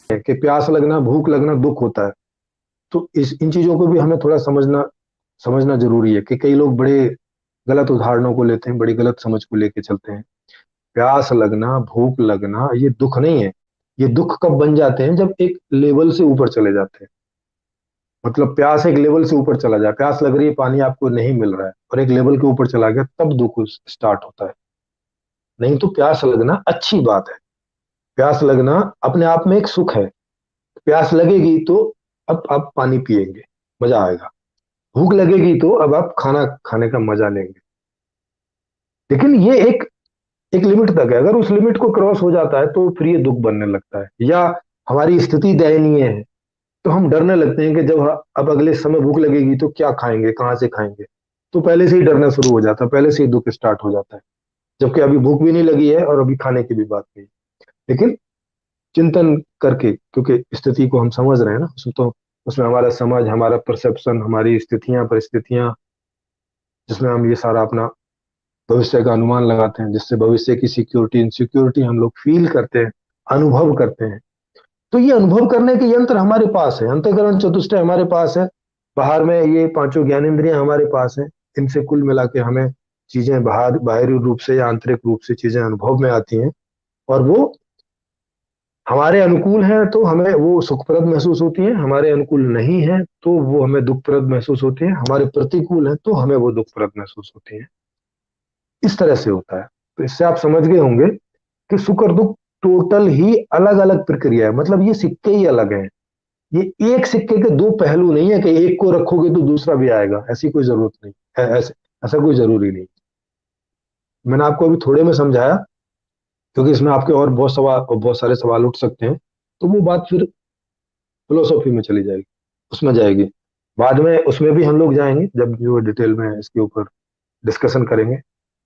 है कि प्यास लगना, भूख लगना दुख होता है। तो इस इन चीजों को भी हमें थोड़ा समझना समझना जरूरी है कि कई लोग बड़े गलत उदाहरणों को लेते हैं, बड़ी गलत समझ को लेके चलते हैं। प्यास लगना, भूख लगना ये दुख नहीं है। ये दुख कब बन जाते हैं? जब एक लेवल से ऊपर चले जाते हैं। मतलब प्यास एक लेवल से ऊपर चला जाए, प्यास लग रही है, पानी आपको नहीं मिल रहा है और एक लेवल के ऊपर चला गया, तब दुख स्टार्ट होता है। नहीं तो प्यास लगना अच्छी बात है। प्यास लगना अपने आप में एक सुख है। प्यास लगेगी तो अब आप पानी पिएंगे, मजा आएगा। भूख लगेगी तो अब आप खाना खाने का मजा लेंगे। लेकिन ये एक एक लिमिट तक है। अगर उस लिमिट को क्रॉस हो जाता है तो फिर ये दुख बनने लगता है, या हमारी स्थिति दयनीय है तो हम डरने लगते हैं कि जब अब अगले समय भूख लगेगी तो क्या खाएंगे, कहाँ से खाएंगे। तो पहले से ही डरना शुरू हो जाता है, पहले से ही दुख स्टार्ट हो जाता है। जबकि अभी भूख भी नहीं लगी है और अभी खाने की भी बात नहीं। लेकिन चिंतन करके, क्योंकि स्थिति को हम समझ रहे हैं ना, तो उसमें हमारा समझ, हमारा परसेप्शन, हमारी स्थितियां परिस्थितियां, जिसमें हम ये सारा अपना भविष्य का अनुमान लगाते हैं, जिससे भविष्य की सिक्योरिटी इनसिक्योरिटी हम लोग फील करते हैं, अनुभव करते हैं। तो ये अनुभव करने के यंत्र हमारे पास है, अंतःकरण चतुष्टय हमारे पास है। बाहर में ये पांचों ज्ञानेंद्रियां हमारे पास हैं। इनसे कुल मिला के हमें चीजें बाहर बाहरी रूप से या आंतरिक रूप से चीजें अनुभव में आती हैं। और वो हमारे अनुकूल हैं तो हमें वो सुखप्रद महसूस होती है, हमारे अनुकूल नहीं है तो वो हमें दुखप्रद महसूस होती है, हमारे प्रतिकूल है तो हमें वो दुखप्रद महसूस होती है। इस तरह से होता है। तो इससे आप समझ गए होंगे कि सुख और दुख टोटल ही अलग अलग प्रक्रिया है। मतलब ये सिक्के ही अलग हैं। ये एक सिक्के के दो पहलू नहीं है कि एक को रखोगे तो दूसरा भी आएगा, ऐसी कोई जरूरत नहीं है। ऐसा कोई जरूरी नहीं। मैंने आपको अभी थोड़े में समझाया, क्योंकि इसमें आपके और बहुत सारे सवाल उठ सकते हैं। तो वो बात फिर फिलोसॉफी में चली जाएगी, उसमें जाएगी। बाद में उसमें भी हम लोग जाएंगे जब जो डिटेल में इसके ऊपर डिस्कशन करेंगे।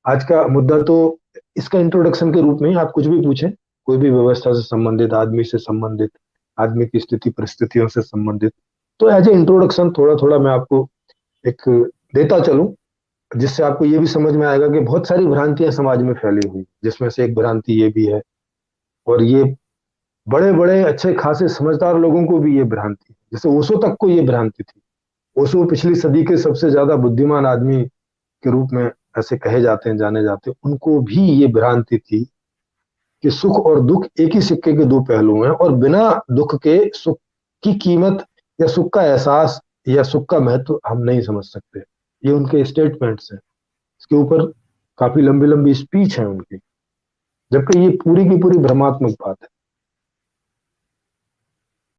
आज का मुद्दा तो इसका इंट्रोडक्शन के रूप में ही आप कुछ भी पूछें, कोई भी व्यवस्था से संबंधित, आदमी से संबंधित, आदमी की स्थिति परिस्थितियों से संबंधित, तो एज ए इंट्रोडक्शन थोड़ा थोड़ा मैं आपको एक देता चलूं, जिससे आपको ये भी समझ में आएगा कि बहुत सारी भ्रांतियां समाज में फैली हुई, जिसमें से एक भ्रांति ये भी है। और ये बड़े बड़े अच्छे खासे समझदार लोगों को भी ये भ्रांति, जैसे ओशो तक को ये भ्रांति थी। ओशो पिछली सदी के सबसे ज्यादा बुद्धिमान आदमी के रूप में ऐसे कहे जाते हैं, जाने जाते हैं। उनको भी ये भ्रांति थी कि सुख और दुख एक ही सिक्के के दो पहलू हैं, और बिना दुख के सुख की कीमत या सुख का एहसास या सुख का महत्व हम नहीं समझ सकते। ये उनके स्टेटमेंट्स हैं। इसके ऊपर काफी लंबी लंबी स्पीच है उनकी, जबकि ये पूरी की पूरी भ्रमात्मक बात है।